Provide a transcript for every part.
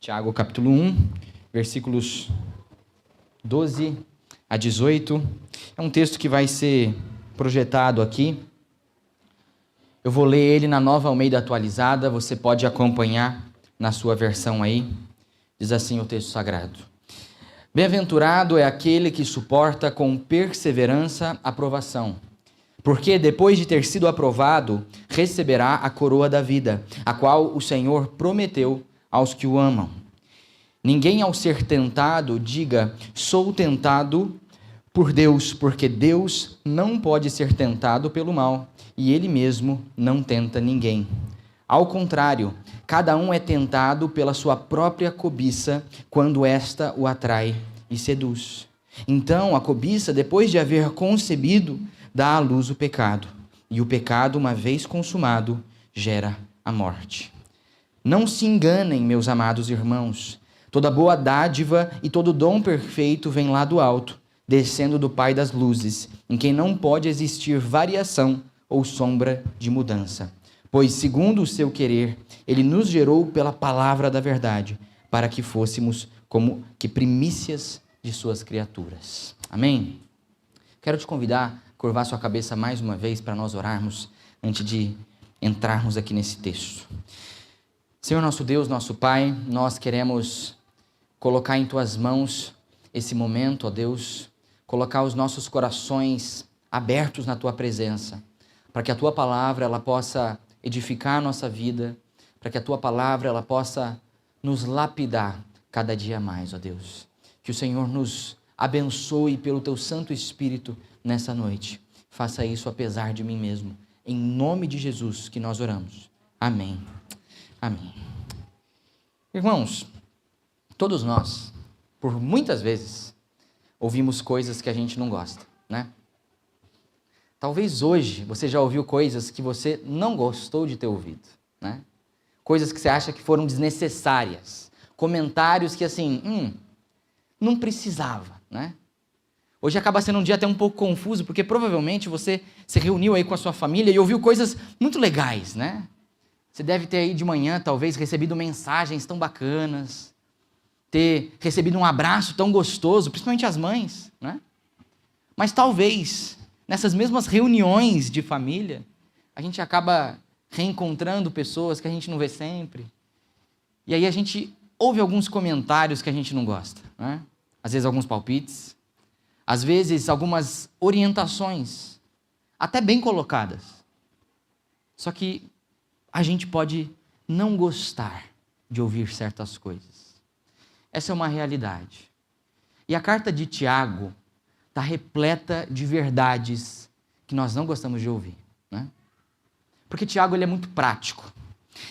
Tiago capítulo 1, versículos 12 a 18. É um texto que vai ser projetado aqui. Eu vou ler ele na Nova Almeida Atualizada, você pode acompanhar na sua versão aí. Diz assim o texto sagrado: Bem-aventurado é aquele que suporta com perseverança a provação, porque depois de ter sido aprovado, receberá a coroa da vida, a qual o Senhor prometeu aos que o amam. Ninguém, ao ser tentado, diga: sou tentado por Deus, porque Deus não pode ser tentado pelo mal, e Ele mesmo não tenta ninguém. Ao contrário, cada um é tentado pela sua própria cobiça, quando esta o atrai e seduz. Então, a cobiça, depois de haver concebido, dá à luz o pecado, e o pecado, uma vez consumado, gera a morte. Não se enganem, meus amados irmãos. Toda boa dádiva e todo dom perfeito vem lá do alto, descendo do Pai das luzes, em quem não pode existir variação ou sombra de mudança. Pois, segundo o seu querer, Ele nos gerou pela palavra da verdade, para que fôssemos como que primícias de suas criaturas. Amém? Quero te convidar a curvar sua cabeça mais uma vez para nós orarmos antes de entrarmos aqui nesse texto. Senhor nosso Deus, nosso Pai, nós queremos colocar em Tuas mãos esse momento, ó Deus, colocar os nossos corações abertos na Tua presença, para que a Tua palavra ela possa edificar a nossa vida, para que a Tua palavra ela possa nos lapidar cada dia mais, ó Deus. Que o Senhor nos abençoe pelo Teu Santo Espírito nessa noite. Faça isso apesar de mim mesmo. Em nome de Jesus que nós oramos. Amém. Amém. Irmãos, todos nós, por muitas vezes, ouvimos coisas que a gente não gosta, né? Talvez hoje você já ouviu coisas que você não gostou de ter ouvido, né? Coisas que você acha que foram desnecessárias. Comentários que assim, não precisava, né? Hoje acaba sendo um dia até um pouco confuso, porque provavelmente você se reuniu aí com a sua família e ouviu coisas muito legais, né? Você deve ter aí de manhã, talvez, recebido mensagens tão bacanas, ter recebido um abraço tão gostoso, principalmente as mães, né? Mas talvez, nessas mesmas reuniões de família, a gente acaba reencontrando pessoas que a gente não vê sempre. E aí a gente ouve alguns comentários que a gente não gosta, né? Às vezes alguns palpites, às vezes algumas orientações, até bem colocadas. Só que a gente pode não gostar de ouvir certas coisas. Essa é uma realidade. E a carta de Tiago está repleta de verdades que nós não gostamos de ouvir, né? Porque Tiago ele é muito prático.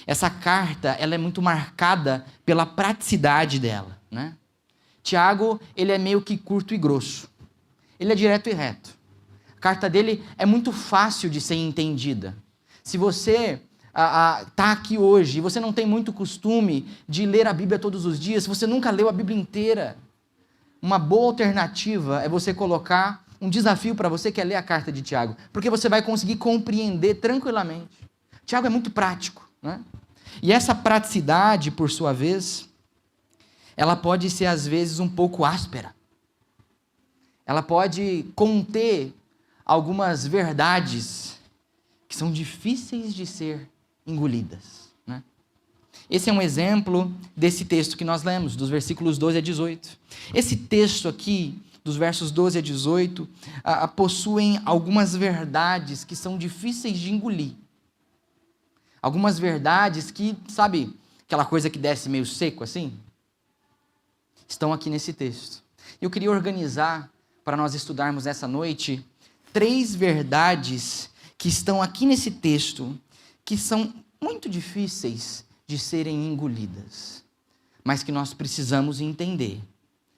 Essa carta ela é muito marcada pela praticidade dela, né? Tiago ele é meio que curto e grosso. Ele é direto e reto. A carta dele é muito fácil de ser entendida. Se você está aqui hoje e você não tem muito costume de ler a Bíblia todos os dias, se você nunca leu a Bíblia inteira, uma boa alternativa é você colocar um desafio para você que é ler a carta de Tiago, porque você vai conseguir compreender tranquilamente. Tiago é muito prático, né? E essa praticidade, por sua vez, ela pode ser às vezes um pouco áspera. Ela pode conter algumas verdades que são difíceis de ser engolidas, né? Esse é um exemplo desse texto que nós lemos, dos versículos 12 a 18. Esse texto aqui, dos versos 12 a 18, possuem algumas verdades que são difíceis de engolir. Algumas verdades que, sabe, aquela coisa que desce meio seco assim? Estão aqui nesse texto. Eu queria organizar, para nós estudarmos essa noite, 3 verdades que estão aqui nesse texto, que são muito difíceis de serem engolidas, mas que nós precisamos entender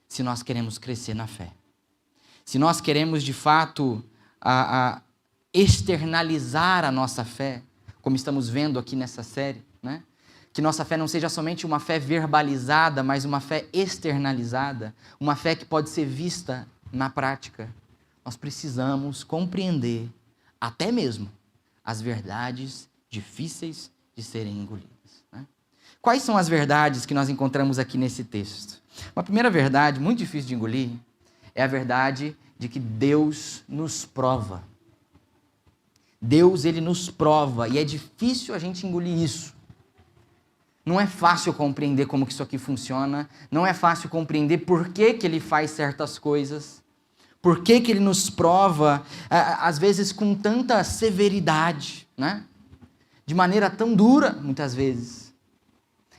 se nós queremos crescer na fé. Se nós queremos, de fato, externalizar a nossa fé, como estamos vendo aqui nessa série, né? Que nossa fé não seja somente uma fé verbalizada, mas uma fé externalizada, uma fé que pode ser vista na prática. Nós precisamos compreender até mesmo as verdades difíceis de serem engolidas, né? Quais são as verdades que nós encontramos aqui nesse texto? Uma primeira verdade, muito difícil de engolir, é a verdade de que Deus nos prova. Deus, ele nos prova, e é difícil a gente engolir isso. Não é fácil compreender como que isso aqui funciona, não é fácil compreender por que que ele faz certas coisas, por que que ele nos prova, às vezes com tanta severidade, né? De maneira tão dura, muitas vezes.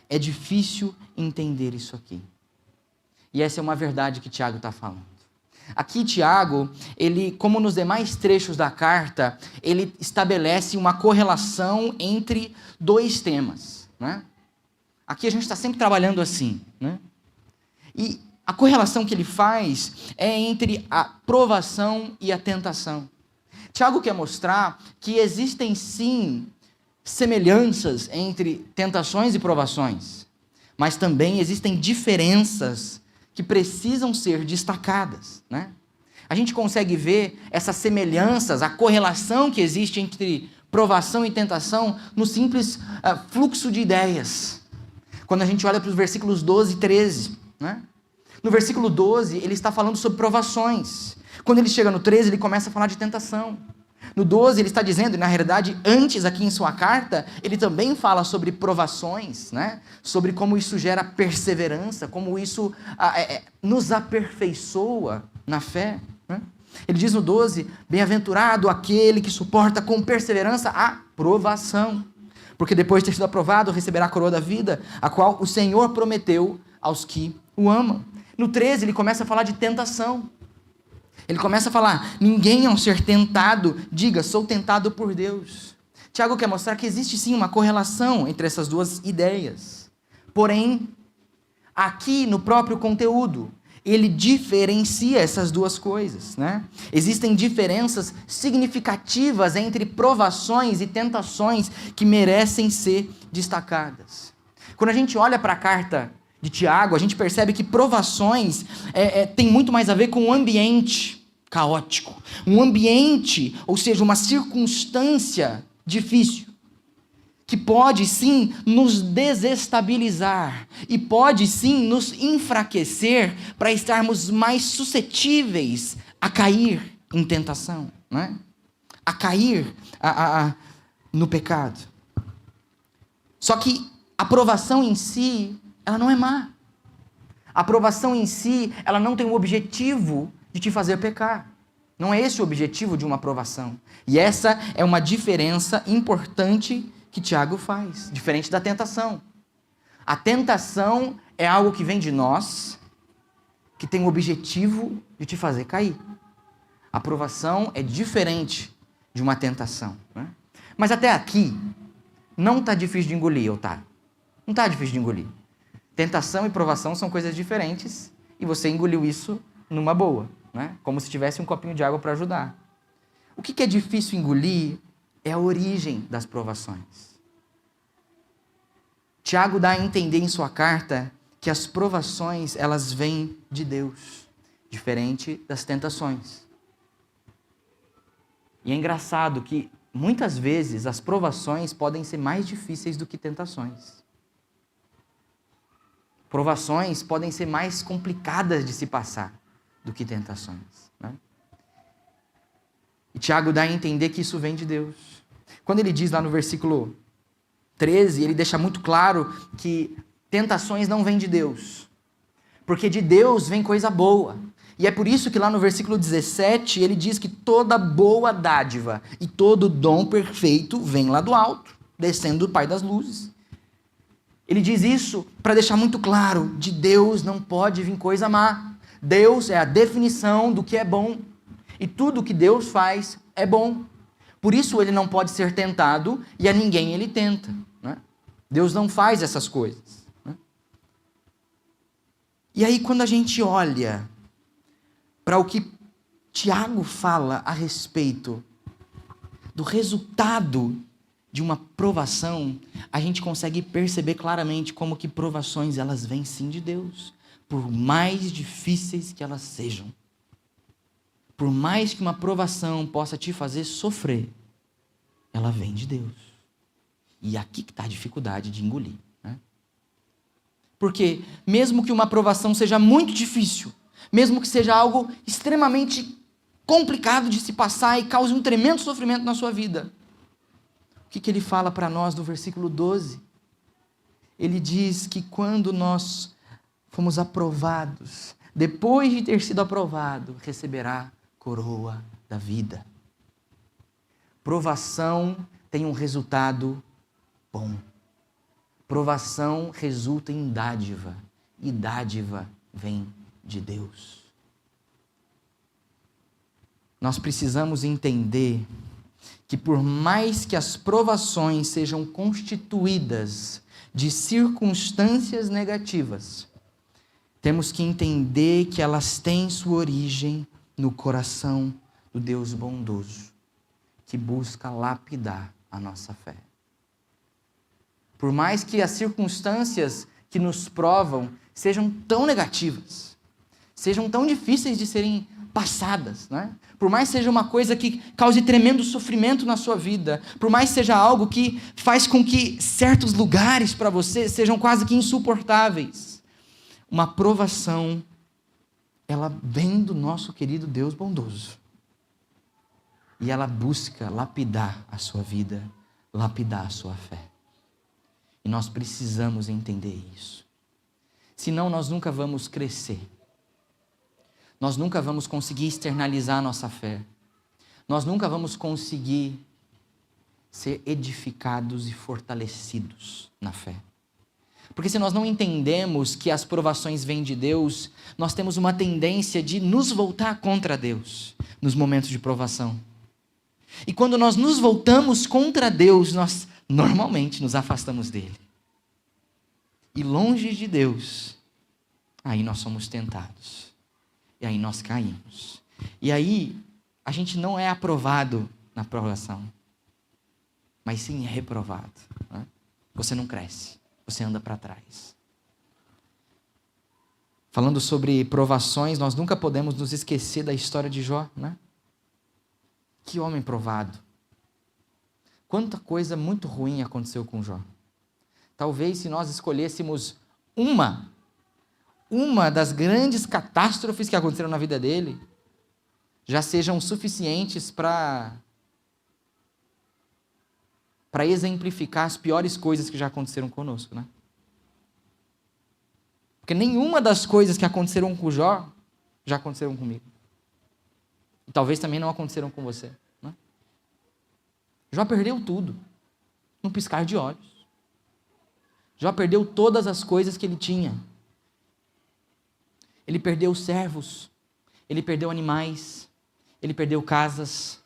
É difícil entender isso aqui. E essa é uma verdade que Tiago está falando. Aqui Tiago, ele, como nos demais trechos da carta, ele estabelece uma correlação entre dois temas, né? Aqui a gente está sempre trabalhando assim, né? E a correlação que ele faz é entre a provação e a tentação. Tiago quer mostrar que existem sim semelhanças entre tentações e provações, mas também existem diferenças que precisam ser destacadas, né? A gente consegue ver essas semelhanças, a correlação que existe entre provação e tentação no simples fluxo de ideias. Quando a gente olha para os versículos 12 e 13, né? No versículo 12, ele está falando sobre provações. Quando ele chega no 13, ele começa a falar de tentação. No 12, ele está dizendo, e na realidade, antes aqui em sua carta, ele também fala sobre provações, né? Sobre como isso gera perseverança, como isso nos aperfeiçoa na fé, né? Ele diz no 12, bem-aventurado aquele que suporta com perseverança a provação, porque depois de ter sido aprovado, receberá a coroa da vida, a qual o Senhor prometeu aos que o amam. No 13, ele começa a falar de tentação. Ele começa a falar, ninguém ao ser tentado, diga, sou tentado por Deus. Tiago quer mostrar que existe sim uma correlação entre essas duas ideias. Porém, aqui no próprio conteúdo, ele diferencia essas duas coisas, né? Existem diferenças significativas entre provações e tentações que merecem ser destacadas. Quando a gente olha para a carta de Tiago, a gente percebe que provações tem muito mais a ver com o ambiente caótico. Um ambiente, ou seja, uma circunstância difícil, que pode sim nos desestabilizar e pode sim nos enfraquecer para estarmos mais suscetíveis a cair em tentação, né? A cair no pecado. Só que a provação em si, ela não é má. A provação em si, ela não tem o objetivo de te fazer pecar. Não é esse o objetivo de uma provação. E essa é uma diferença importante que Tiago faz, diferente da tentação. A tentação é algo que vem de nós, que tem o objetivo de te fazer cair. A provação é diferente de uma tentação, né? Mas até aqui, não está difícil de engolir, Otário. Não está difícil de engolir. Tentação e provação são coisas diferentes e você engoliu isso numa boa, né? Como se tivesse um copinho de água para ajudar. O que é difícil engolir é a origem das provações. Tiago dá a entender em sua carta que as provações, elas vêm de Deus, diferente das tentações. E é engraçado que, muitas vezes, as provações podem ser mais difíceis do que tentações. Provações podem ser mais complicadas de se passar do que tentações, né? E Tiago dá a entender que isso vem de Deus. Quando ele diz lá no versículo 13, ele deixa muito claro que tentações não vêm de Deus, porque de Deus vem coisa boa. E é por isso que lá no versículo 17, ele diz que toda boa dádiva e todo dom perfeito vem lá do alto, descendo do Pai das luzes. Ele diz isso para deixar muito claro, de Deus não pode vir coisa má. Deus é a definição do que é bom. E tudo que Deus faz é bom. Por isso ele não pode ser tentado e a ninguém ele tenta, né? Deus não faz essas coisas, né? E aí quando a gente olha para o que Tiago fala a respeito do resultado de uma provação, a gente consegue perceber claramente como que provações elas vêm sim de Deus, por mais difíceis que elas sejam. Por mais que uma provação possa te fazer sofrer, ela vem de Deus. E aqui que está a dificuldade de engolir, né? Porque mesmo que uma provação seja muito difícil, mesmo que seja algo extremamente complicado de se passar e cause um tremendo sofrimento na sua vida, o que ele fala para nós no versículo 12? Ele diz que quando nós fomos aprovados, depois de ter sido aprovado, receberá coroa da vida. Provação tem um resultado bom. Provação resulta em dádiva, e dádiva vem de Deus. Nós precisamos entender que por mais que as provações sejam constituídas de circunstâncias negativas, temos que entender que elas têm sua origem no coração do Deus bondoso, que busca lapidar a nossa fé. Por mais que as circunstâncias que nos provam sejam tão negativas, sejam tão difíceis de serem passadas, né? Por mais seja uma coisa que cause tremendo sofrimento na sua vida, por mais seja algo que faz com que certos lugares para você sejam quase que insuportáveis, uma provação, ela vem do nosso querido Deus bondoso. E ela busca lapidar a sua vida, lapidar a sua fé. E nós precisamos entender isso. Senão nós nunca vamos crescer. Nós nunca vamos conseguir externalizar a nossa fé. Nós nunca vamos conseguir ser edificados e fortalecidos na fé. Porque se nós não entendemos que as provações vêm de Deus, nós temos uma tendência de nos voltar contra Deus nos momentos de provação. E quando nós nos voltamos contra Deus, nós normalmente nos afastamos dele. E longe de Deus, aí nós somos tentados. E aí nós caímos. E aí a gente não é aprovado na provação, mas sim é reprovado. Né? Você não cresce, você anda para trás. Falando sobre provações, nós nunca podemos nos esquecer da história de Jó, né? Que homem provado. Quanta coisa muito ruim aconteceu com Jó. Talvez se nós escolhêssemos uma das grandes catástrofes que aconteceram na vida dele, já sejam suficientes para exemplificar as piores coisas que já aconteceram conosco, né? Porque nenhuma das coisas que aconteceram com Jó já aconteceram comigo. E talvez também não aconteceram com você, né? Jó perdeu tudo, num piscar de olhos. Jó perdeu todas as coisas que ele tinha. Ele perdeu servos, ele perdeu animais, ele perdeu casas,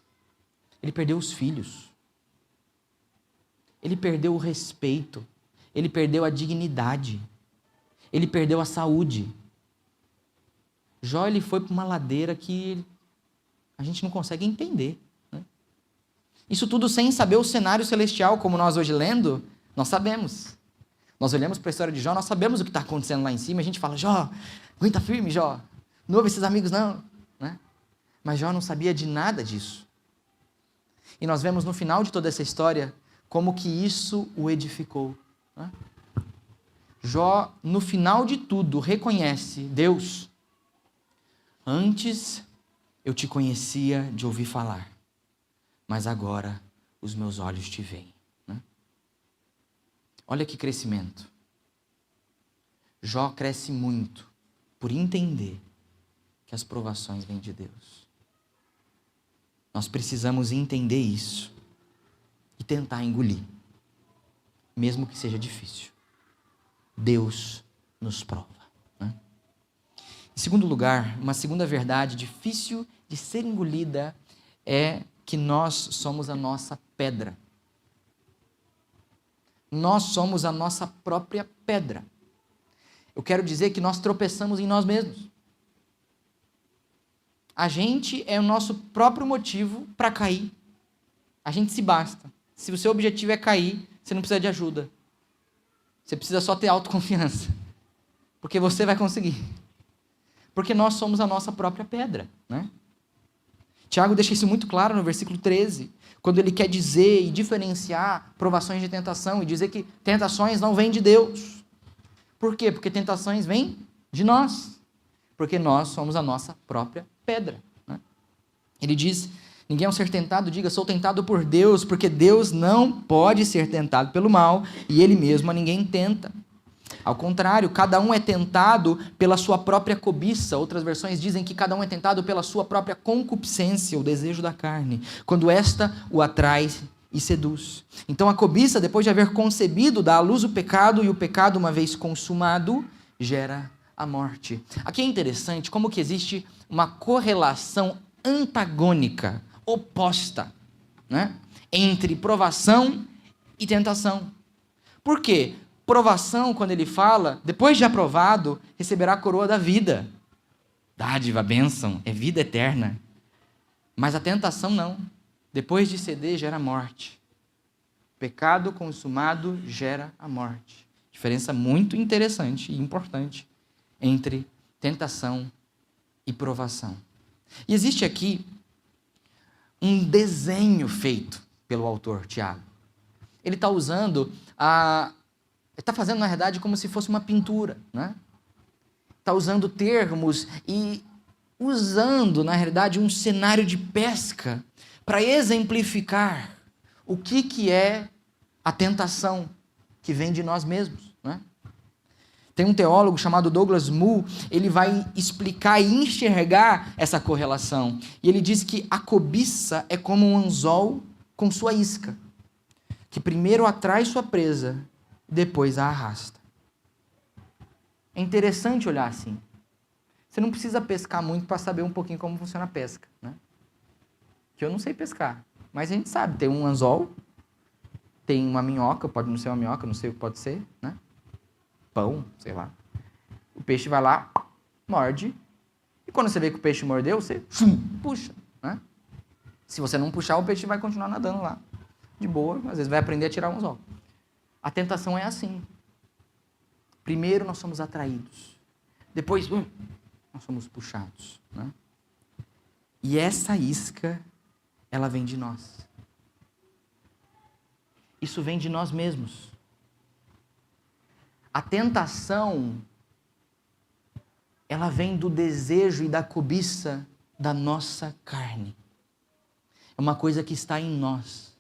ele perdeu os filhos. Ele perdeu o respeito, ele perdeu a dignidade, ele perdeu a saúde. Jó, ele foi para uma ladeira que a gente não consegue entender, né? Isso tudo sem saber o cenário celestial, como nós hoje lendo, nós sabemos. Nós olhamos para a história de Jó, nós sabemos o que está acontecendo lá em cima, a gente fala, Jó, aguenta firme, Jó, não ouve esses amigos não, né? Mas Jó não sabia de nada disso. E nós vemos no final de toda essa história, como que isso o edificou, né? Jó, no final de tudo, reconhece, Deus, antes eu te conhecia de ouvir falar, mas agora os meus olhos te veem. Né? Olha que crescimento. Jó cresce muito por entender que as provações vêm de Deus. Nós precisamos entender isso e tentar engolir, mesmo que seja difícil. Deus nos prova. Né? Em segundo lugar, uma segunda verdade difícil de ser engolida é que nós somos a nossa pedra. Nós somos a nossa própria pedra. Eu quero dizer que nós tropeçamos em nós mesmos. A gente é o nosso próprio motivo para cair. A gente se basta. Se o seu objetivo é cair, você não precisa de ajuda. Você precisa só ter autoconfiança. Porque você vai conseguir. Porque nós somos a nossa própria pedra, né? Tiago deixa isso muito claro no versículo 13, quando ele quer dizer e diferenciar provações de tentação e dizer que tentações não vêm de Deus. Por quê? Porque tentações vêm de nós. Porque nós somos a nossa própria pedra. Né? Ele diz, ninguém ao ser tentado diga, sou tentado por Deus, porque Deus não pode ser tentado pelo mal, e Ele mesmo a ninguém tenta. Ao contrário, cada um é tentado pela sua própria cobiça. Outras versões dizem que cada um é tentado pela sua própria concupiscência, o desejo da carne, quando esta o atrai e seduz. Então a cobiça, depois de haver concebido, dá à luz o pecado, e o pecado, uma vez consumado, gera a morte. Aqui é interessante como que existe uma correlação antagônica, oposta, né, entre provação e tentação. Por quê? Provação, quando ele fala, depois de aprovado, receberá a coroa da vida. Dádiva, bênção, é vida eterna. Mas a tentação não. Depois de ceder, gera morte. Pecado consumado gera a morte. Diferença muito interessante e importante entre tentação e provação. E existe aqui um desenho feito pelo autor, Tiago. Ele está usando ele está fazendo, na verdade, como se fosse uma pintura, né? Está usando termos e usando, na realidade, um cenário de pesca para exemplificar o que é a tentação que vem de nós mesmos, né? Tem um teólogo chamado Douglas Moo, ele vai explicar e enxergar essa correlação. E ele diz que a cobiça é como um anzol com sua isca, que primeiro atrai sua presa, depois a arrasta. É interessante olhar assim. Você não precisa pescar muito para saber um pouquinho como funciona a pesca, né? Que eu não sei pescar, mas a gente sabe, tem um anzol, tem uma minhoca, pode não ser uma minhoca, não sei o que pode ser, né? Pão, sei lá. O peixe vai lá, morde, e quando você vê que o peixe mordeu, você puxa, né? Se você não puxar, o peixe vai continuar nadando lá, de boa, às vezes vai aprender a tirar um anzol. A tentação é assim. Primeiro nós somos atraídos. Depois, nós somos puxados, né? E essa isca, ela vem de nós. Isso vem de nós mesmos. A tentação, ela vem do desejo e da cobiça da nossa carne. É uma coisa que está em nós.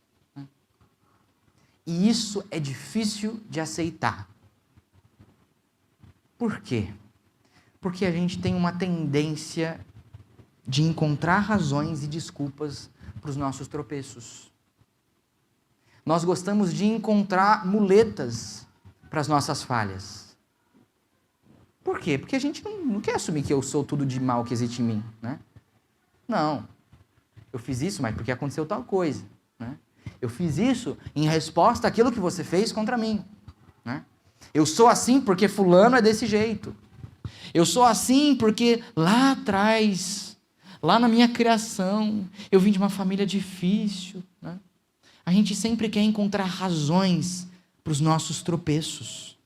E isso é difícil de aceitar. Por quê? Porque a gente tem uma tendência de encontrar razões e desculpas para os nossos tropeços. Nós gostamos de encontrar muletas para as nossas falhas. Por quê? Porque a gente não quer assumir que eu sou tudo de mal que existe em mim, né? Não. Eu fiz isso, mas porque aconteceu tal coisa, né? Eu fiz isso em resposta àquilo que você fez contra mim, né? Eu sou assim porque fulano é desse jeito. Eu sou assim porque lá atrás, lá na minha criação, eu vim de uma família difícil, né? A gente sempre quer encontrar razões para os nossos tropeços,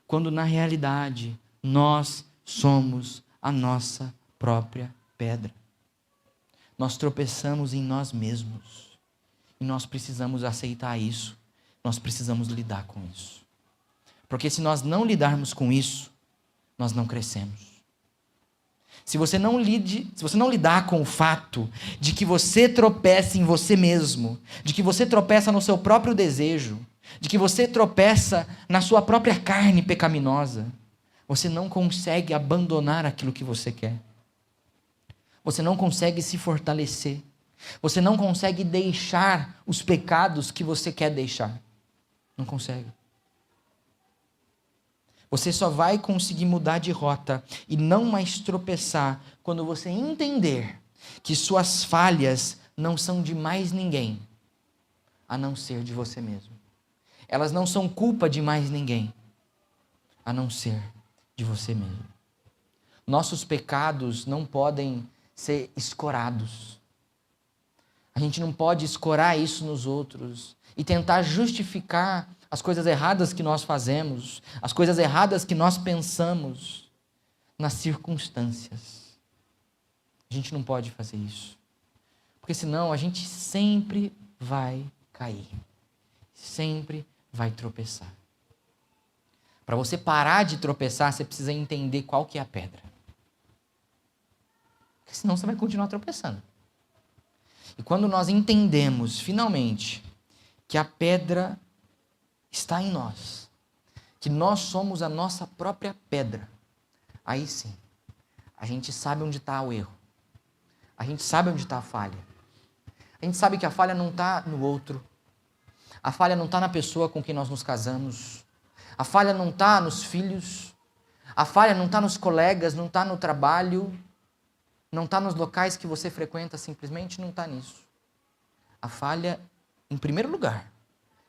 quando na realidade nós somos a nossa própria pedra. Nós tropeçamos em nós mesmos. E nós precisamos aceitar isso. Nós precisamos lidar com isso. Porque se nós não lidarmos com isso, nós não crescemos. Se você não lidar com o fato de que você tropeça em você mesmo, de que você tropeça no seu próprio desejo, de que você tropeça na sua própria carne pecaminosa, você não consegue abandonar aquilo que você quer. Você não consegue se fortalecer. Você não consegue deixar os pecados que você quer deixar. Não consegue. Você só vai conseguir mudar de rota e não mais tropeçar quando você entender que suas falhas não são de mais ninguém, a não ser de você mesmo. Elas não são culpa de mais ninguém, a não ser de você mesmo. Nossos pecados não podem ser escorados. A gente não pode escorar isso nos outros e tentar justificar as coisas erradas que nós fazemos, as coisas erradas que nós pensamos nas circunstâncias. A gente não pode fazer isso. Porque senão a gente sempre vai cair. Sempre vai tropeçar. Para você parar de tropeçar, você precisa entender qual que é a pedra. Porque senão você vai continuar tropeçando. E quando nós entendemos, finalmente, que a pedra está em nós, que nós somos a nossa própria pedra, aí sim, a gente sabe onde está o erro. A gente sabe onde está a falha. A gente sabe que a falha não está no outro. A falha não está na pessoa com quem nós nos casamos. A falha não está nos filhos. A falha não está nos colegas, não está no trabalho. Não está nos locais que você frequenta, simplesmente não está nisso. A falha, em primeiro lugar,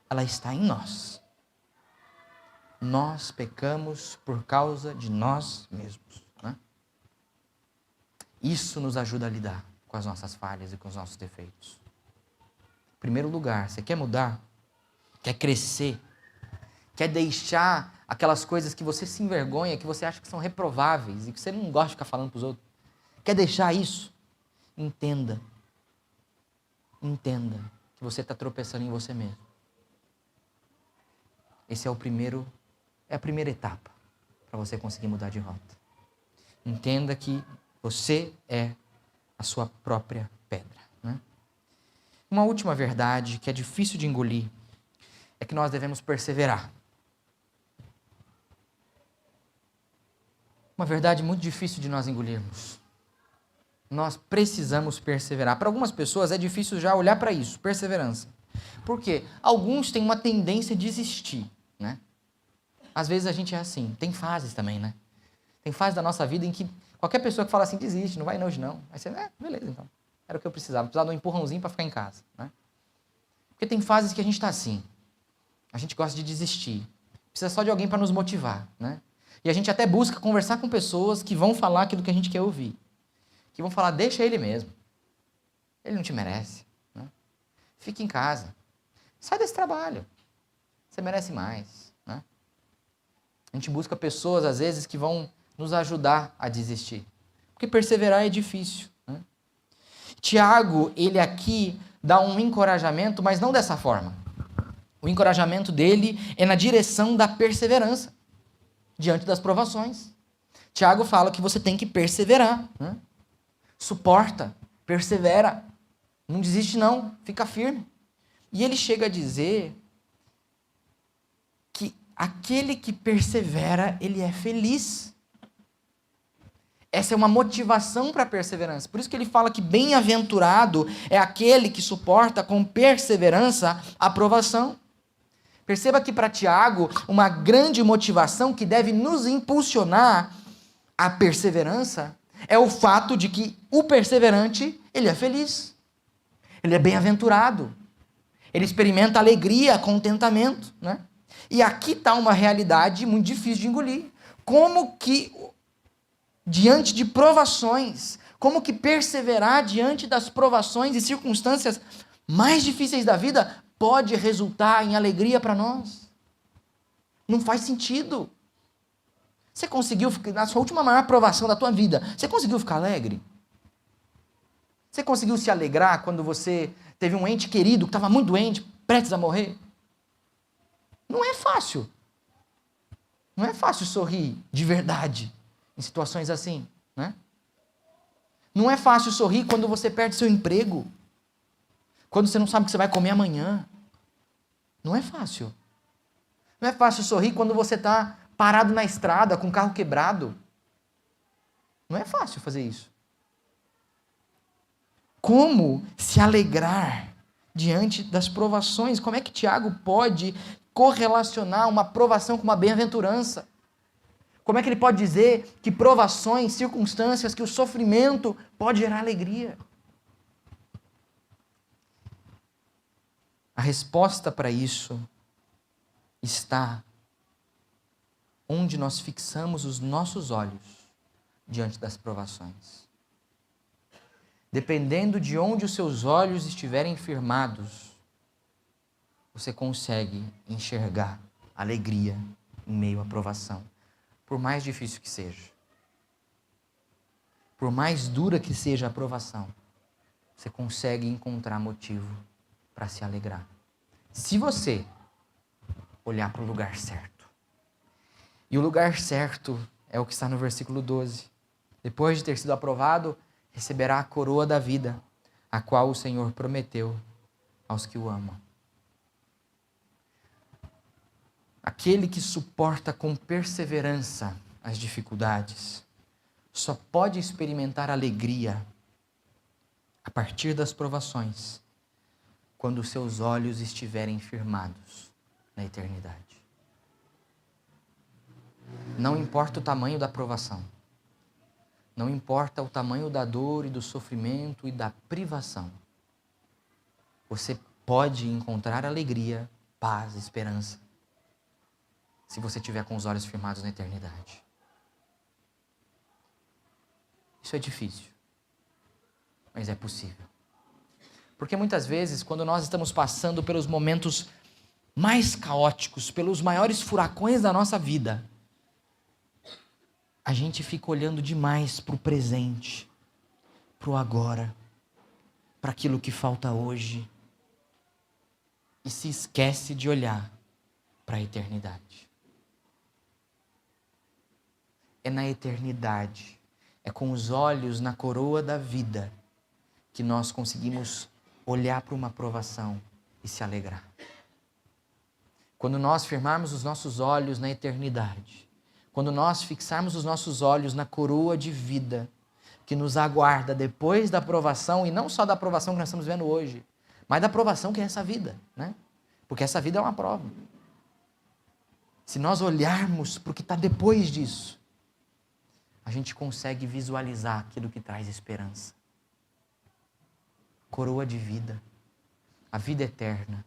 ela está em nós. Nós pecamos por causa de nós mesmos. Né? Isso nos ajuda a lidar com as nossas falhas e com os nossos defeitos. Em primeiro lugar, você quer mudar? Quer crescer? Quer deixar aquelas coisas que você se envergonha, que você acha que são reprováveis e que você não gosta de ficar falando para os outros? Quer deixar isso? Entenda. Entenda que você está tropeçando em você mesmo. Esse é a primeira etapa para você conseguir mudar de rota. Entenda que você é a sua própria pedra. Né? Uma última verdade que é difícil de engolir é que nós devemos perseverar. Uma verdade muito difícil de nós engolirmos. Nós precisamos perseverar. Para algumas pessoas é difícil já olhar para isso, perseverança. Por quê? Alguns têm uma tendência a desistir, né? Às vezes a gente é assim. Tem fases também, né? Tem fases da nossa vida em que qualquer pessoa que fala assim, desiste, não vai hoje não. Aí você, beleza então. Era o que eu precisava de um empurrãozinho para ficar em casa, né? Porque tem fases que a gente está assim. A gente gosta de desistir. Precisa só de alguém para nos motivar, né? E a gente até busca conversar com pessoas que vão falar aquilo que a gente quer ouvir. Que vão falar, deixa ele mesmo. Ele não te merece. Né? Fique em casa. Sai desse trabalho. Você merece mais. Né? A gente busca pessoas, às vezes, que vão nos ajudar a desistir. Porque perseverar é difícil. Né? Tiago, ele aqui dá um encorajamento, mas não dessa forma. O encorajamento dele é na direção da perseverança, diante das provações. Tiago fala que você tem que perseverar. Né? Suporta, persevera, não desiste não, fica firme. E ele chega a dizer que aquele que persevera, ele é feliz. Essa é uma motivação para a perseverança. Por isso que ele fala que bem-aventurado é aquele que suporta com perseverança a provação. Perceba que para Tiago, uma grande motivação que deve nos impulsionar à perseverança é o fato de que o perseverante, ele é feliz. Ele é bem-aventurado. Ele experimenta alegria, contentamento, né? E aqui está uma realidade muito difícil de engolir. Como que, diante de provações, como que perseverar diante das provações e circunstâncias mais difíceis da vida pode resultar em alegria para nós? Não faz sentido. Você conseguiu, na sua última maior provação da tua vida, você conseguiu ficar alegre? Você conseguiu se alegrar quando você teve um ente querido que estava muito doente, prestes a morrer? Não é fácil. Não é fácil sorrir de verdade em situações assim, né? Não é fácil sorrir quando você perde seu emprego, quando você não sabe o que você vai comer amanhã. Não é fácil. Não é fácil sorrir quando você está parado na estrada, com o carro quebrado. Não é fácil fazer isso. Como se alegrar diante das provações? Como é que Tiago pode correlacionar uma provação com uma bem-aventurança? Como é que ele pode dizer que provações, circunstâncias, que o sofrimento pode gerar alegria? A resposta para isso está onde nós fixamos os nossos olhos diante das provações. Dependendo de onde os seus olhos estiverem firmados, você consegue enxergar alegria em meio à provação, por mais difícil que seja. Por mais dura que seja a provação, você consegue encontrar motivo para se alegrar. Se você olhar para o lugar certo. E o lugar certo é o que está no versículo 12. Depois de ter sido aprovado, receberá a coroa da vida, a qual o Senhor prometeu aos que o amam. Aquele que suporta com perseverança as dificuldades só pode experimentar alegria a partir das provações, quando seus olhos estiverem firmados na eternidade. Não importa o tamanho da provação, não importa o tamanho da dor e do sofrimento e da privação, você pode encontrar alegria, paz, esperança, se você estiver com os olhos firmados na eternidade. Isso é difícil, mas é possível. Porque muitas vezes, quando nós estamos passando pelos momentos mais caóticos, pelos maiores furacões da nossa vida, a gente fica olhando demais para o presente, para o agora, para aquilo que falta hoje, e se esquece de olhar para a eternidade. É na eternidade, é com os olhos na coroa da vida, que nós conseguimos olhar para uma provação e se alegrar. Quando nós firmarmos os nossos olhos na eternidade, quando nós fixarmos os nossos olhos na coroa de vida que nos aguarda depois da provação, e não só da provação que nós estamos vendo hoje, mas da provação que é essa vida, né? Porque essa vida é uma prova. Se nós olharmos para o que está depois disso, a gente consegue visualizar aquilo que traz esperança. Coroa de vida, a vida eterna,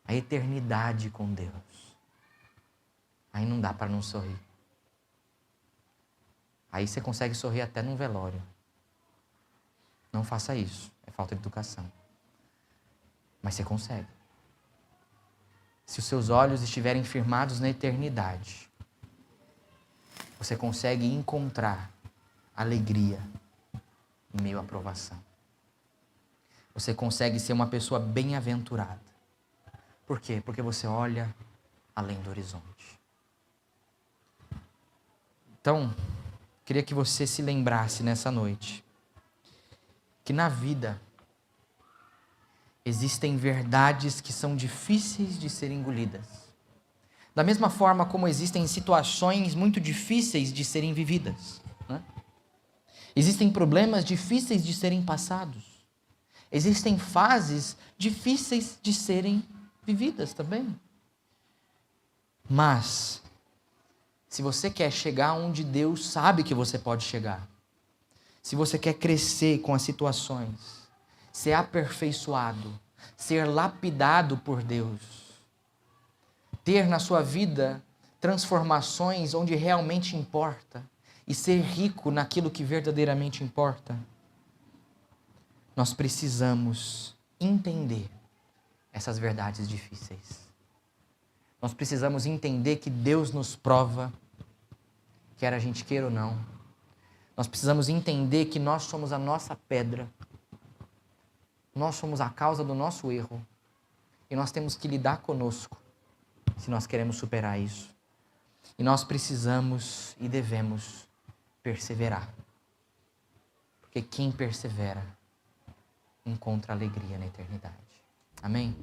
a eternidade com Deus. Aí não dá para não sorrir. Aí você consegue sorrir até num velório. Não faça isso, é falta de educação. Mas você consegue. Se os seus olhos estiverem firmados na eternidade, você consegue encontrar alegria em meio à provação. Você consegue ser uma pessoa bem-aventurada. Por quê? Porque você olha além do horizonte. Então, queria que você se lembrasse nessa noite que na vida existem verdades que são difíceis de serem engolidas. Da mesma forma como existem situações muito difíceis de serem vividas, né? Existem problemas difíceis de serem passados. Existem fases difíceis de serem vividas também. Mas, se você quer chegar onde Deus sabe que você pode chegar, se você quer crescer com as situações, ser aperfeiçoado, ser lapidado por Deus, ter na sua vida transformações onde realmente importa e ser rico naquilo que verdadeiramente importa, nós precisamos entender essas verdades difíceis. Nós precisamos entender que Deus nos prova, quer a gente queira ou não. Nós precisamos entender que nós somos a nossa pedra. Nós somos a causa do nosso erro. E nós temos que lidar conosco, se nós queremos superar isso. E nós precisamos e devemos perseverar. Porque quem persevera encontra alegria na eternidade. Amém?